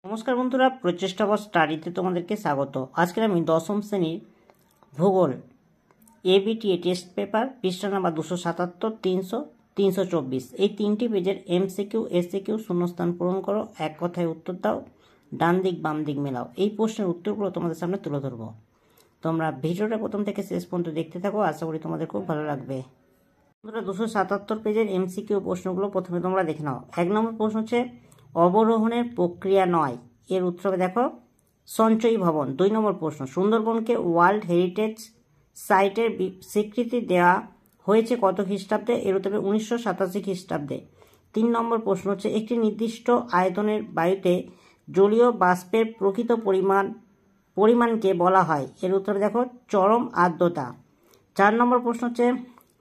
নমস্কার বন্ধুরা, প্রচেষ্টাবশ স্টাডিতে তোমাদেরকে স্বাগত। আজকে আমি দশম শ্রেণীর ভূগোল এবিটিএ টেস্ট পেপার পৃষ্ঠা নাম্বার 277, 300, 324 এই তিনটি পেজের এমসিকিউ এসিকিউ শূন্যস্থান পূরণ করো, এক কথায় উত্তর দাও, ডান দিক বাম দিক মেলাও। এই প্রশ্নের উত্তরগুলো তোমাদের সামনে তুলে ধরবো। তোমরা ভিডিওটা প্রথম থেকে শেষ পর্যন্ত দেখতে থাকো, আশা করি তোমাদের খুব ভালো লাগবে। বন্ধুরা, 277 পেজের এমসিকিউ প্রশ্নগুলো প্রথমে তোমরা দেখে নাও। 1 নম্বর প্রশ্ন হচ্ছে অবরোহণের প্রক্রিয়া নয়, এর উত্তরে দেখো সঞ্চয়ী ভবন। 2 নম্বর প্রশ্ন সুন্দরবনকে ওয়ার্ল্ড হেরিটেজ সাইটের স্বীকৃতি দেওয়া হয়েছে কত খ্রিস্টাব্দে, এর উত্তরে 1987 খ্রিস্টাব্দে। 3 নম্বর প্রশ্ন হচ্ছে একটি নির্দিষ্ট আয়তনের বায়ুতে জলীয় বাষ্পের প্রকৃত পরিমাণকে বলা হয়, এর উত্তরে দেখো চরম আর্দ্রতা। 4 নম্বর প্রশ্ন হচ্ছে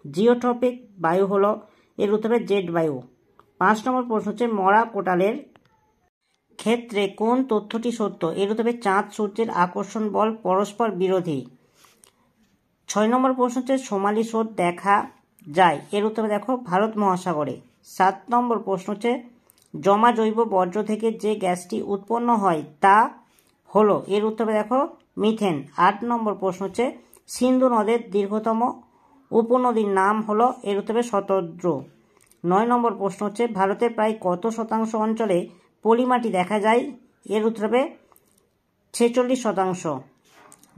জিওট্রপিক বায়ু হলো, এর উত্তরে জেট বায়ু। 5 নম্বর প্রশ্ন হচ্ছে মরা কোটালের ক্ষেত্রে কোন তথ্যটি সত্য, এর উত্তরে চাঁদ সূর্যের আকর্ষণ বল পরস্পর বিরোধী। 6 নম্বর প্রশ্ন হচ্ছে সোমালি স্রোত দেখা যায়, এর উত্তরে দেখো ভারত মহাসাগরে। 7 নম্বর প্রশ্ন হচ্ছে জমা জৈব বর্জ্য থেকে যে গ্যাসটি উৎপন্ন হয় তা হলো, এর উত্তরে দেখো মিথেন। 8 নম্বর প্রশ্ন হচ্ছে সিন্ধু নদের দীর্ঘতম উপনদীর নাম হলো, এর উত্তরে শতদ্রু। 9 নম্বর প্রশ্ন হচ্ছে ভারতের প্রায় কত শতাংশ অঞ্চলে পলিমাটি দেখা যায়, এর উত্তরে 46%।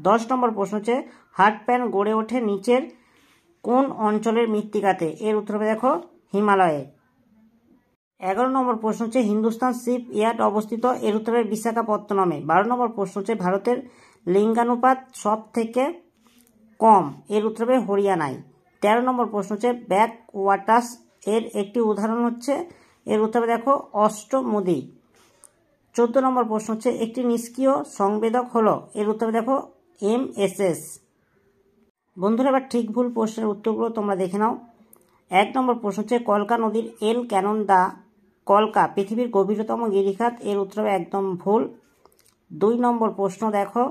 10 নম্বর প্রশ্ন হচ্ছে হার্ট প্যান গড়ে ওঠে নিচের কোন অঞ্চলের মৃত্তিকাতে, এর উত্তরে দেখো হিমালয়ে। 11 নম্বর প্রশ্ন হচ্ছে হিন্দুস্তান শিপ ইয়ার্ড অবস্থিত, এর উত্তরে বিশাখাপত্তনমে। 12 নম্বর প্রশ্ন হচ্ছে ভারতের লিঙ্গানুপাত সব থেকে কম, এর উত্তরে হরিয়ানায়। 13 নম্বর প্রশ্ন হচ্ছে ব্যাক ওয়াটার্স এর একটি উদাহরণ হচ্ছে, এর উত্তরে দেখো অষ্টমুদি। 14 নম্বর প্রশ্ন হচ্ছে একটি নিষ্ক্রিয় সংবেদক হলো, এর উত্তরে দেখো MSS। বন্ধুরা, এবার ঠিক ভুল প্রশ্নের উত্তরগুলো তোমরা দেখে নাও। 1 নম্বর প্রশ্ন হচ্ছে কলকা নদীর এল ক্যানন দা কলকা পৃথিবীর গভীরতম গিরিখাত, এর উত্তরে একদম ভুল। 2 নম্বর প্রশ্ন দেখো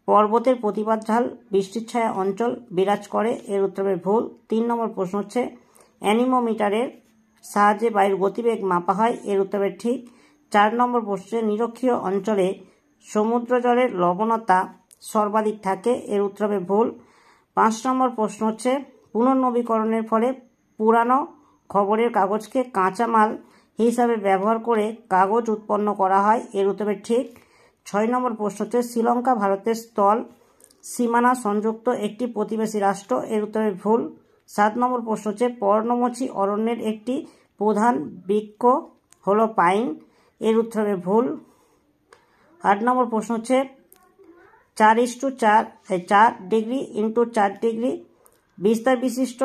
পর্বতের প্রতিপাদ ঢাল বৃষ্টির ছায়া অঞ্চল বিরাজ করে, এর উত্তরে ভুল। 3 নম্বর প্রশ্ন হচ্ছে অ্যানিমোমিটারের সাহায্যে বায়ুর গতিবেগ মাপা হয়, এর উত্তরে ঠিক। 4 নম্বর প্রশ্নে নিরক্ষীয় অঞ্চলে সমুদ্র জলের লবণতা সর্বাধিক থাকে, এর উত্তরে ভুল। 5 নম্বর প্রশ্ন হচ্ছে পুনর্নবীকরণের ফলে পুরানো খবরের কাগজকে কাঁচামাল হিসাবে ব্যবহার করে কাগজ উৎপন্ন করা হয়, এর উত্তরে ঠিক। 6 নম্বর প্রশ্ন হচ্ছে শ্রীলঙ্কা ভারতের স্থল সীমানা সংযুক্ত একটি প্রতিবেশী রাষ্ট্র, এর উত্তরে ভুল। 7 নম্বর প্রশ্ন হচ্ছে পর্ণমোচী অরণ্যের একটি প্রধান বৃক্ষ হলো পাইন, এর উত্তরে ভুল। 8 নম্বর প্রশ্ন হচ্ছে 4 ডিগ্রি ইন্টু 4 ডিগ্রি বিস্তার বিশিষ্ট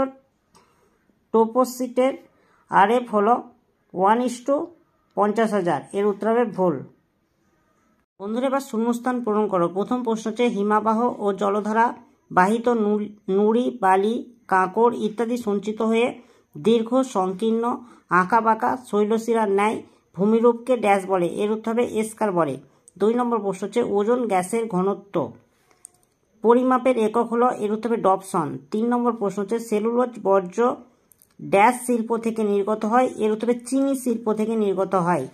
টোপোসিটের RF হলো 1:50,000, এর উত্তরে ভুল। বন্ধুরা, এবার শূন্যস্থান পূরণ করো। প্রথম প্রশ্ন হচ্ছে হিমাবাহ ও জলধারা বাহিত নুড়ি বালি কাঁকড় ইত্যাদি সঞ্চিত হয়ে দীর্ঘ সংকীর্ণ আঁকাবাঁকা শৈলশিরার ন্যায় ভূমিরূপকে ড্যাশ বলে, এর উত্তরে এস্কার বলে। 2 নম্বর প্রশ্ন হচ্ছে ওজোন গ্যাসের ঘনত্ব পরিমাপের একক হলো, এর উত্তরে ডবসন। 3 নম্বর প্রশ্ন হচ্ছে সেলুলোজ বর্জ্য ড্যাশ শিল্প থেকে নির্গত হয়, এর উত্তরে চিনি শিল্প থেকে নির্গত হয়।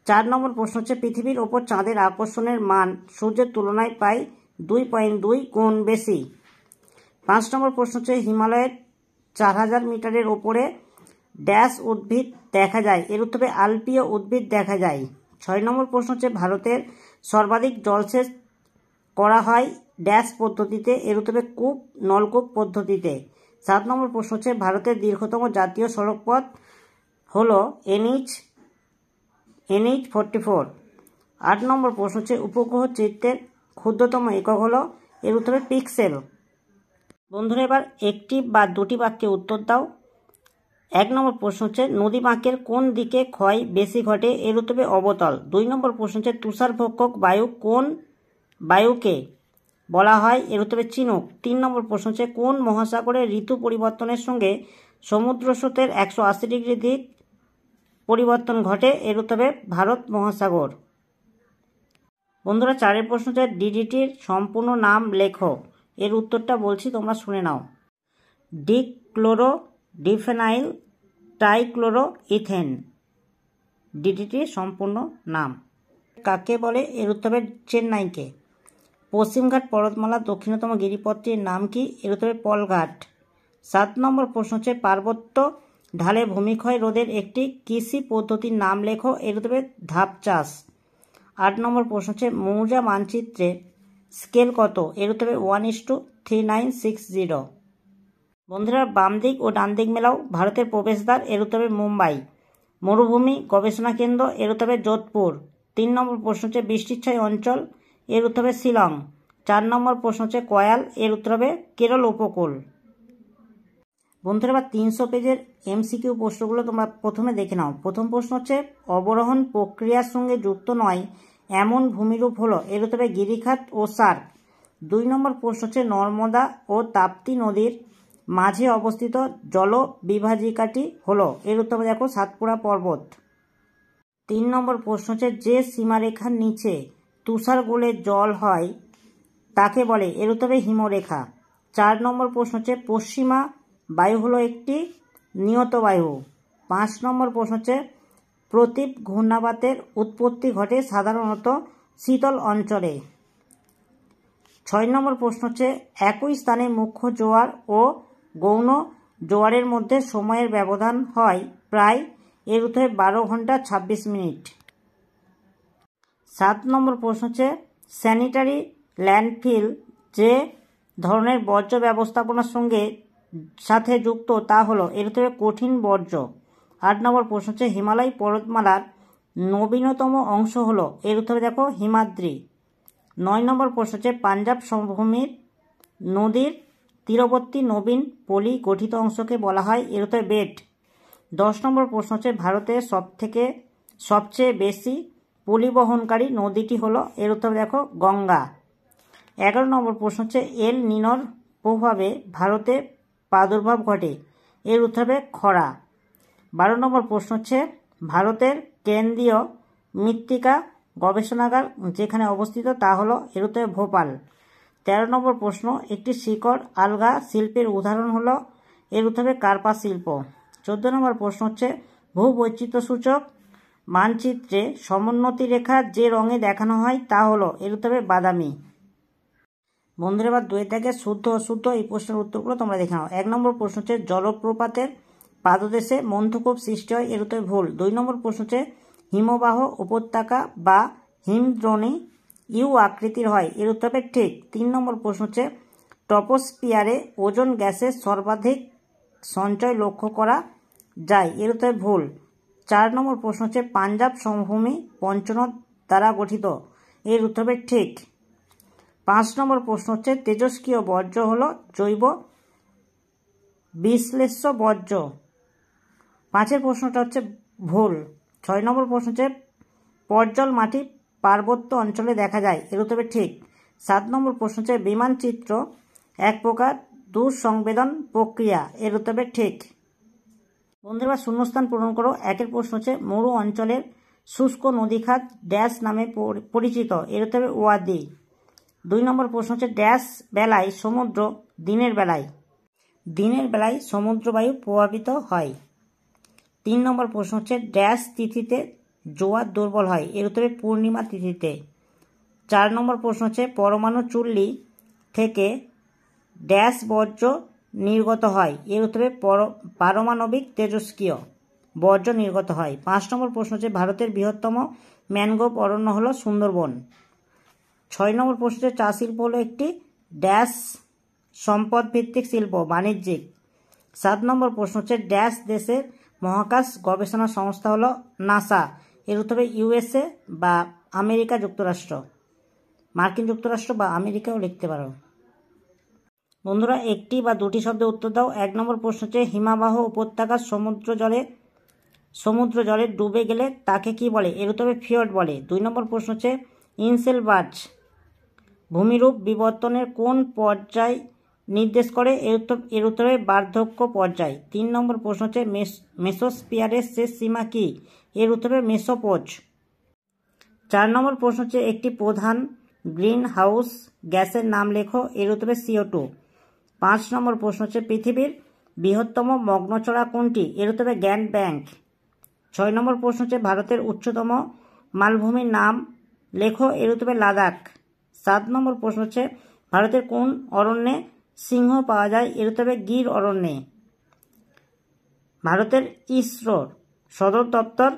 4 নম্বর প্রশ্ন হচ্ছে পৃথিবীর ওপর চাঁদের আকর্ষণের মান সূর্যের তুলনায় প্রায় 2.2 গুণ বেশি। 5 নম্বর প্রশ্ন হচ্ছে হিমালয়ের 4000 মিটারের ওপরে ড্যাশ উদ্ভিদ দেখা যায়, এর উত্তরে আলপীয় উদ্ভিদ দেখা যায়। 6 নম্বর প্রশ্ন হচ্ছে ভারতের সর্বাধিক জলসেচ করা হয় ড্যাশ পদ্ধতিতে, এর উত্তরে নলকূপ পদ্ধতিতে। 7 নম্বর প্রশ্ন হচ্ছে ভারতের দীর্ঘতম জাতীয় সড়কপথ হলো NH44। 8 নম্বর প্রশ্ন হচ্ছে উপগ্রহ চিত্রের ক্ষুদ্রতম একক হলো, এর উত্তরে পিক্সেল। বন্ধুরা, এবার একটি বা দুটি বাক্যে উত্তর দাও। 1 নম্বর প্রশ্ন হচ্ছে নদী বাঁকের কোন দিকে ক্ষয় বেশি ঘটে, এর উত্তরে অবতল। 2 নম্বর প্রশ্ন হচ্ছে তুষারভক্ষক বায়ু কোন বায়ুকে বলা হয়, এর উত্তরে চিনুক। 3 নম্বর প্রশ্ন হচ্ছে কোন মহাসাগরে ঋতু পরিবর্তনের সঙ্গে সমুদ্র স্রোতের 180 ডিগ্রি দিক পরিবর্তন ঘটে, এর উত্তরে ভারত মহাসাগর। বন্ধুরা, 4 প্রশ্ন হচ্ছে ডিডিটির সম্পূর্ণ নাম লেখো, এর উত্তরটা বলছি তোমরা শুনে নাও। ডিক্লোরো ডিফেনাইল ট্রাইক্লোরো ইথেন। ডিডিটির সম্পূর্ণ নাম। কাকে বলে? এর উত্তর হবে চেন্নাইকে। পশ্চিমঘাট পর্বতমালার দক্ষিণতম গিরিপথটির নাম কি? এর উত্তর হবে পলঘাট। 7 নম্বর প্রশ্ন হচ্ছে পার্বত্য ঢালে ভূমিক্ষয় রোধের একটি কৃষি পদ্ধতির নাম লেখো। এর উত্তর হবে ধাপ চাষ। 8 নম্বর প্রশ্ন হচ্ছে মৌজা মানচিত্রে স্কেল কত? এর উত্তর হবে 1:3960। বন্ধুরা, বাম দিক ও ডান দিক মেলাও ভারতের প্রবেশদ্বার। এর উত্তর হবে মুম্বাই। মরুভূমি গবেষণা কেন্দ্র। এর উত্তর হবে যোধপুর। 3 নম্বর প্রশ্ন হচ্ছে বৃষ্টিচ্ছায় অঞ্চল। এর উত্তর হবে শিলং। 4 নম্বর প্রশ্ন হচ্ছে কয়াল। এর উত্তর হবে কেরল উপকূল। বন্ধুরা, এবার 300 পেজের এমসিকিউ প্রশ্নগুলো তোমরা প্রথমে দেখে নাও। প্রথম প্রশ্ন হচ্ছে অবরোহণ প্রক্রিয়ার সঙ্গে যুক্ত নয় এমন ভূমিরূপ হলো। এর উত্তর হবে গিরিখাত ও সার্ক। 2 নম্বর প্রশ্ন হচ্ছে নর্মদা ও তাপ্তি নদীর মাঝে অবস্থিত জলবিভাজিকাটি হলো। এর উত্তর হবে দেখো সাতপুরা পর্বত। 3 নম্বর প্রশ্ন হচ্ছে যে সীমারেখার নিচে তুষার গলে জল হয় তাকে বলে। এর উত্তর হবে হিমরেখা। 4 নম্বর প্রশ্ন হচ্ছে পশ্চিমা বায়ু হলো একটি নিয়ত বায়ু। 5 নম্বর প্রশ্ন হচ্ছে প্রতীপ ঘূর্ণাবাতের উৎপত্তি ঘটে সাধারণত শীতল অঞ্চলে। 6 নম্বর প্রশ্ন হচ্ছে একই স্থানে মুখ্য জোয়ার ও গৌণ জোয়ারের মধ্যে সময়ের ব্যবধান হয় প্রায়। এর উত্তরে 12 ঘন্টা 26 মিনিট। 7 নম্বর প্রশ্ন হচ্ছে স্যানিটারি ল্যান্ডফিল যে ধরনের বর্জ্য ব্যবস্থাপনার সাথে যুক্ত তা হলো। এর উত্তরে কঠিন বর্জ্য। 8 নম্বর প্রশ্ন হচ্ছে হিমালয় পর্বতমালার নবীনতম অংশ হলো। এর উত্তরে দেখো হিমাদ্রি। 9 নম্বর প্রশ্ন হচ্ছে পাঞ্জাব সমভূমির নদীর তীরবর্তী নবীন পলি গঠিত অংশকে বলা হয়। এর উত্তরে বেট। 10 নম্বর প্রশ্ন হচ্ছে ভারতের সবচেয়ে বেশি পলিবহনকারী নদীটি হলো। এর উত্তরে দেখো গঙ্গা। 11 নম্বর প্রশ্ন হচ্ছে এল নিনোর প্রভাবে ভারতে প্রাদুর্ভাব ঘটে। এর উত্তর হবে খরা। 12 নম্বর প্রশ্ন হচ্ছে ভারতের কেন্দ্রীয় মৃত্তিকা গবেষণাগার যেখানে অবস্থিত তা হলো। এর উত্তরে ভোপাল। 13 নম্বর প্রশ্ন একটি শিকড় আলগা শিল্পের উদাহরণ হলো। এর উত্তর হবে কার্পা শিল্প। 14 নম্বর প্রশ্ন হচ্ছে ভূবৈচিত্র্যসূচক মানচিত্রে সমোন্নতি রেখা যে রঙে দেখানো হয় তা হলো। এর উত্তর হবে বাদামি। বন্ধুরা, এবার 2 থেকে শুদ্ধ অশুদ্ধ এই প্রশ্নের উত্তরগুলো তোমরা দেখে নাও। 1 নম্বর প্রশ্ন হচ্ছে জলপ্রপাতের পাদদেশে মন্থকূপ সৃষ্টি হয়। এর উত্তরে ভুল। 2 নম্বর প্রশ্ন হচ্ছে হিমবাহ উপত্যকা বা হিমদ্রোণী ইউ আকৃতির হয়। এর উত্তর হবে ঠিক। 3 নম্বর প্রশ্ন হচ্ছে ট্রপোস্ফিয়ারে ওজোন গ্যাসের সর্বাধিক সঞ্চয় লক্ষ্য করা যায়। এর উত্তরে ভুল। 4 নম্বর প্রশ্ন হচ্ছে পাঞ্জাব সমভূমি পঞ্চনদ দ্বারা গঠিত। এর উত্তর হবে ঠিক। 5 নম্বর প্রশ্ন হচ্ছে তেজস্ক্রিয় বর্জ্য হলো জৈব বিশ্লেষ্য বর্জ্য। 5-এর প্রশ্নটা হচ্ছে ভুল। 6 নম্বর প্রশ্ন হচ্ছে পর্জল মাটি পার্বত্য অঞ্চলে দেখা যায়। এর উত্তর হবে ঠিক। 7 নম্বর প্রশ্ন হচ্ছে বিমানচিত্র এক প্রকার দূরসংবেদন প্রক্রিয়া। এর উত্তর হবে ঠিক। বন্ধুরা, শূন্যস্থান পূরণ করো। 1-এর প্রশ্ন হচ্ছে মরু অঞ্চলের শুষ্ক নদীখাত ড্যাশ নামে পরিচিত। এর উত্তর হবে ওয়াদি। 2 নম্বর প্রশ্ন হচ্ছে ড্যাশ বেলায় সমুদ্র দিনের বেলায় সমুদ্রবায়ু প্রভাবিত হয়। 3 নম্বর প্রশ্ন হচ্ছে ড্যাশ তিথিতে জোয়ার দুর্বল হয়। এর উত্তরে পূর্ণিমা তিথিতে। 4 নম্বর প্রশ্ন হচ্ছে পরমাণু চুল্লি থেকে ড্যাশ বর্জ্য নির্গত হয়। এর উত্তরে পারমাণবিক তেজস্ক্রিয় বর্জ্য নির্গত হয়। 5 নম্বর প্রশ্ন হচ্ছে ভারতের বৃহত্তম ম্যানগ্রোভ অরণ্য হলো সুন্দরবন। 6 নম্বর প্রশ্ন হচ্ছে চা শিল্প হলো একটি ড্যাশ সম্পদ ভিত্তিক শিল্প বাণিজ্যিক। 7 নম্বর প্রশ্ন হচ্ছে ড্যাশ দেশের মহাকাশ গবেষণা সংস্থা হলো নাসা। এর উত্তর হবে ইউএসএ বা আমেরিকা যুক্তরাষ্ট্র, মার্কিন যুক্তরাষ্ট্র বা আমেরিকাও লিখতে পারো। বন্ধুরা, একটি বা দুটি শব্দে উত্তর দাও। 1 নম্বর প্রশ্ন হচ্ছে হিমাবাহ উপত্যকা সমুদ্র জলে ডুবে গেলে তাকে কি বলে? এর উত্তর হবে ফিয়র্ড বলে। 2 নম্বর প্রশ্ন হচ্ছে ইনসেলবার্জ ভূমিরূপ বিবর্তনের কোন পর্যায় নির্দেশ করে? এর উত্তর হবে বার্ধক্য পর্যায়। 3 নম্বর প্রশ্ন হচ্ছে মেসোস্ফিয়ারের শেষ সীমা কি? এর উত্তর হবে মেসোপোজ। 4 নম্বর প্রশ্ন হচ্ছে একটি প্রধান গ্রিন হাউস গ্যাসের নাম লেখো। এর উত্তর হবে CO2। 5 নম্বর প্রশ্ন হচ্ছে পৃথিবীর বৃহত্তম মগ্নচড়া কোনটি? এর উত্তর হবে গ্র্যান্ড ব্যাংক। 6 নম্বর প্রশ্ন হচ্ছে ভারতের উচ্চতম মালভূমির নাম লেখো, এর উত্তর হবে লাদাখ। 7 নম্বর প্রশ্ন হচ্ছে ভারতের কোন অরণ্যে সিংহ পাওয়া যায়, এর উত্তর হবে গির অরণ্যে। ভারতের ইসরোর সদর দপ্তর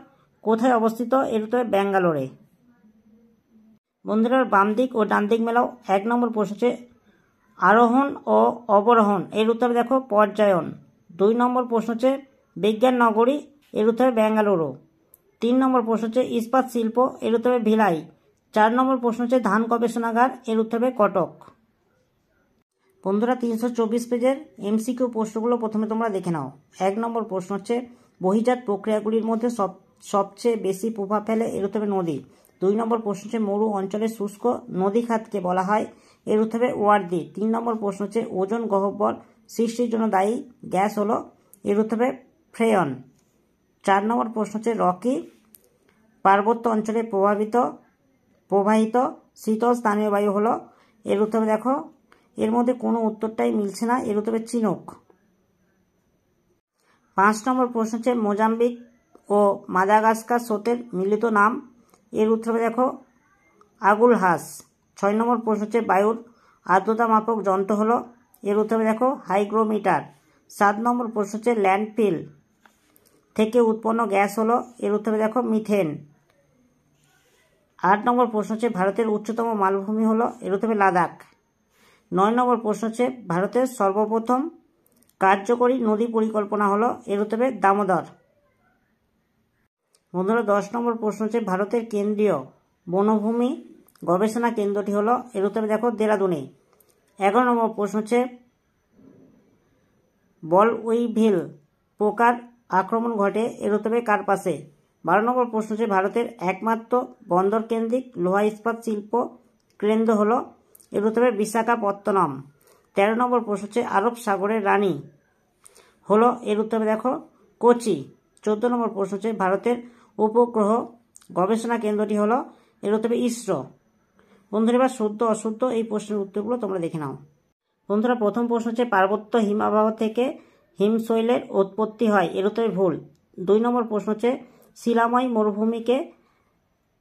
কোথায় অবস্থিত, এর উত্তর হবে ব্যাঙ্গালোরে। বন্ধুরা বাম দিক ও ডান দিক মেলাও। 1 নম্বর প্রশ্ন হচ্ছে আরোহণ ও অবরোহণ, এর উত্তর দেখো পর্যায়ন। 2 নম্বর প্রশ্ন হচ্ছে বিজ্ঞান নগরী, এর উত্তর হবে বেঙ্গালুরু। 3 নম্বর প্রশ্ন হচ্ছে ইস্পাত শিল্প, এর উত্তর হবে ভিলাই। 4 নম্বর প্রশ্ন হচ্ছে ধান গবেষণাগার, এর উত্তর হবে কটক। বন্ধুরা 324 পেজের এমসিকিউ প্রশ্নগুলো প্রথমে তোমরা দেখে নাও। 1 নম্বর প্রশ্ন হচ্ছে বহিজাত প্রক্রিয়াগুলির মধ্যে সবচেয়ে বেশি প্রভাব ফেলে, এর উত্তর হবে নদী। 2 নম্বর প্রশ্ন হচ্ছে মরু অঞ্চলের শুষ্ক নদী খাতকে বলা হয়, এর উত্তর হবে ওয়ার্দি। 3 নম্বর প্রশ্ন হচ্ছে ওজন গহ্বর সৃষ্টির জন্য দায়ী গ্যাস হলো, এর উত্তর হবে ফ্রেয়ন। 4 নম্বর প্রশ্ন হচ্ছে রকি পার্বত্য অঞ্চলে প্রবাহিত শীতল স্থানীয় বায়ু হলো, এর উত্তর দেখো এর মধ্যে কোনো উত্তরটাই মিলছে না, এর উত্তর হবে চিনুক। 5 নম্বর প্রশ্ন হচ্ছে মোজাম্বিক ও মাদাগাস্কার স্রোতের মিলিত নাম, এর উত্তর হবে দেখো আগুলহাস। 6 নম্বর প্রশ্ন হচ্ছে বায়ুর আর্দ্রতা মাপক যন্ত্র হলো, এর উত্তর হবে দেখো হাইগ্রোমিটার। 7 নম্বর প্রশ্ন হচ্ছে ল্যান্ডফিল থেকে উৎপন্ন গ্যাস হলো, এর উত্তর হবে দেখো মিথেন। 8 নম্বর প্রশ্ন হচ্ছে ভারতের উচ্চতম মালভূমি হলো, এর উত্তর হবে লাদাখ। 9 নম্বর প্রশ্ন হচ্ছে ভারতের সর্বপ্রথম কার্যকরী নদী পরিকল্পনা হলো, এর উত্তর হবে দামোদর। বন্ধুরা 10 নম্বর প্রশ্ন হচ্ছে ভারতের কেন্দ্রীয় বনভূমি গবেষণা কেন্দ্রটি হলো, এর উত্তর হবে দেখো দেরাদুনে। 11 নম্বর প্রশ্ন হচ্ছে বলউইভিল পোকার আক্রমণ ঘটে, এর উত্তর হবে কার্পাসে। 12 নম্বর প্রশ্ন হচ্ছে ভারতের একমাত্র বন্দর কেন্দ্রিক লোহা ইস্পাত শিল্প কেন্দ্র হলো, এর উত্তর হবে বিশাখাপত্তনম। 13 নম্বর প্রশ্ন হচ্ছে আরব সাগরের রানী হলো, এর উত্তর হবে দেখো কোচি। 14 নম্বর প্রশ্ন হচ্ছে ভারতের উপগ্রহ গবেষণা কেন্দ্রটি হলো, এর উত্তর হবে ইসরো। বন্ধুরা এবার শুদ্ধ অশুদ্ধ এই প্রশ্নের উত্তরগুলো তোমরা দেখে নাও। বন্ধুরা প্রথম প্রশ্ন হচ্ছে পার্বত্য হিমবাহ থেকে হিমশৈলের উৎপত্তি হয়, এর উত্তর ভুল। 2 নম্বর প্রশ্ন হচ্ছে শিলাময় মরুভূমিকে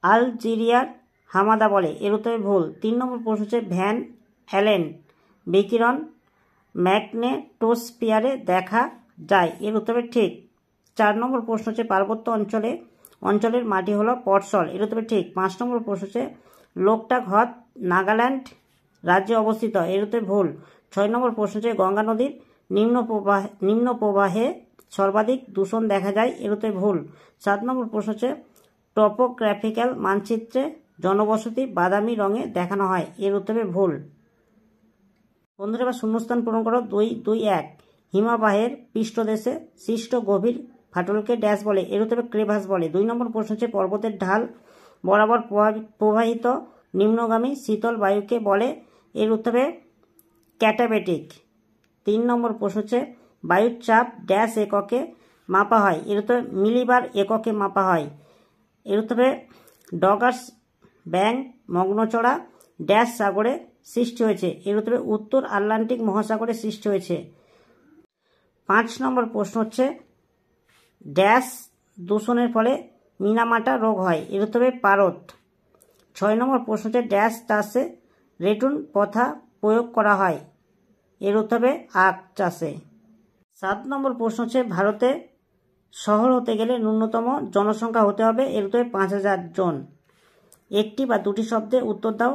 আলজেরিয়ার হামাদা বলে, এর উত্তরে ভুল। 3 নম্বর প্রশ্ন হচ্ছে ভ্যান অ্যালেন বিকিরণ ম্যাগনেটোস্ফিয়ারে দেখা যায়, এর উত্তরে ঠিক। 4 নম্বর প্রশ্ন হচ্ছে পার্বত্য অঞ্চলের মাটি হলো পটসল, এর উত্তরে ঠিক। 5 নম্বর প্রশ্ন হচ্ছে লোকটাক হ্রদ নাগাল্যান্ড রাজ্যে অবস্থিত, এর উত্তরে ভুল। 6 নম্বর প্রশ্ন হচ্ছে গঙ্গা নদীর নিম্ন প্রবাহে সর্বাধিক দূষণ দেখা যায়, এর উত্তরে ভুল। 7 নম্বর প্রশ্ন হচ্ছে টপোগ্রাফিক্যাল মানচিত্রে জনবসতি বাদামি রঙে দেখানো হয়, এর উত্তরে ভুল। বন্ধুরা এবার শূন্যস্থান পূরণ করো। 2-2-1 হিমবাহের পৃষ্ঠদেশে সৃষ্ট গভীর ফাটলকে ড্যাশ বলে, এর উত্তরে ক্রেভাস বলে। 2 নম্বর প্রশ্ন হচ্ছে পর্বতের ঢাল বরাবর প্রবাহিত নিম্নগামী শীতল বায়ুকে বলে, এর উত্তরে ক্যাটাবেটিক। 3 নম্বর প্রশ্ন হচ্ছে বায়ুর চাপ ড্যাশ এককে মাপা হয়, এর উত্তরে মিলিবার এককে মাপা হয়, এর উত্তরে ডগার্স ব্যাং মগ্নচড়া ড্যাশ সাগরে সৃষ্টি হয়েছে, এর উত্তরে উত্তর আটলান্টিক মহাসাগরে সৃষ্টি হয়েছে। 5 নম্বর প্রশ্ন হচ্ছে ড্যাশ দূষণের ফলে মিনামাটা রোগ হয়, এর উত্তরে পারদ। 6 নম্বর প্রশ্ন হচ্ছে ড্যাশ চাষে রেটুন প্রথা প্রয়োগ করা হয়, এর উত্তর হবে আখ চাষে। 7 নম্বর প্রশ্ন হচ্ছে ভারতে শহর হতে গেলে ন্যূনতম জনসংখ্যা হতে হবে, এর উত্তরে 5000 জন। একটি বা দুটি শব্দে উত্তর দাও।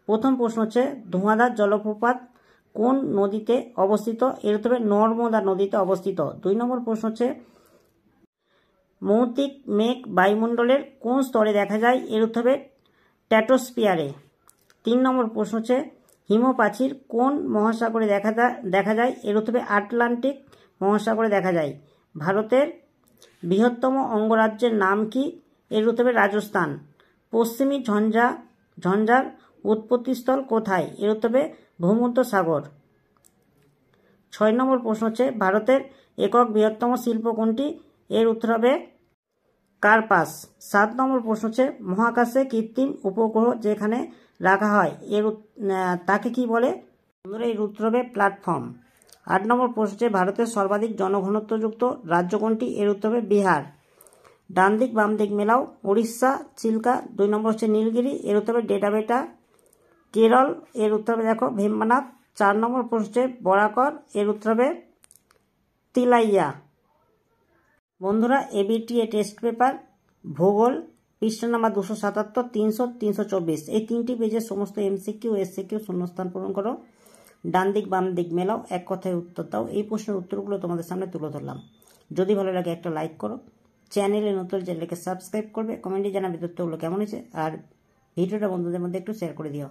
প্রথম প্রশ্ন হচ্ছে ধোঁয়াধার জলপ্রপাত কোন নদীতে অবস্থিত, এর উত্তর হবে নর্মদা নদীতে অবস্থিত। 2 নম্বর প্রশ্ন হচ্ছে মৌতিক মেঘ বায়ুমণ্ডলের কোন স্তরে দেখা যায়, এর উত্তর হবে স্ট্র্যাটোস্ফিয়ারে। 3 নম্বর প্রশ্ন হচ্ছে হিমপ্রাচীর কোন মহাসাগরে দেখা যায়, এর উত্তর হবে আটলান্টিক মহাসাগরে দেখা যায়। ভারতের বৃহত্তম অঙ্গরাজ্যের নাম কি, এর উত্তর হবে রাজস্থান। পশ্চিমী ঝঞ্ঝার উৎপত্তিস্থল কোথায়, এর উত্তর হবে ভূমধ্যসাগর। 6 নম্বর প্রশ্ন হচ্ছে ভারতের একক বৃহত্তম শিল্প কোনটি, এর উত্তর হবে কার্পাস। 7 নম্বর প্রশ্ন হচ্ছে মহাকাশে কৃত্রিম উপগ্রহ যেখানে রাখা হয় তাকে কি বলে, এর উত্তর হবে প্ল্যাটফর্ম। 8 নম্বর প্রশ্ন হচ্ছে ভারতের সর্বাধিক জনঘনত্বযুক্ত রাজ্য কোনটি, এর উত্তর হবে বিহার। ডান দিক বাম দিক মেলাও, উড়িষ্যা চিল্কা। 2 নম্বর হচ্ছে নীলগিরি, এর উত্তর হবে ডেটা বেটা। কেরল, এর উত্তর হবে দেখো ভীমনাথ। 4 নম্বর প্রশ্নে বরাকর, এর উত্তর হবে তিলাইয়া। বন্ধুরা, এবিটিএ টেস্ট পেপার ভূগোল পৃষ্ঠা নাম্বার 277, 300, 324 এই 3টি পেজের সমস্ত এমসিকিউ এসসিকিউ শূন্যস্থান পূরণ করো। ডান দিক বাম দিক মেলাও, এক কথায় উত্তর দাও। এই প্রশ্নের উত্তরগুলো তোমাদের সামনে তুলে ধরলাম। যদি ভালো লাগে একটা লাইক করো, চ্যানেলে নতুন চ্যানেলকে সাবস্ক্রাইব করবে, কমেন্টে জানাবে তথ্যগুলো কেমন হয়েছে, আর ভিডিওটা বন্ধুদের মধ্যে একটু শেয়ার করে দিও।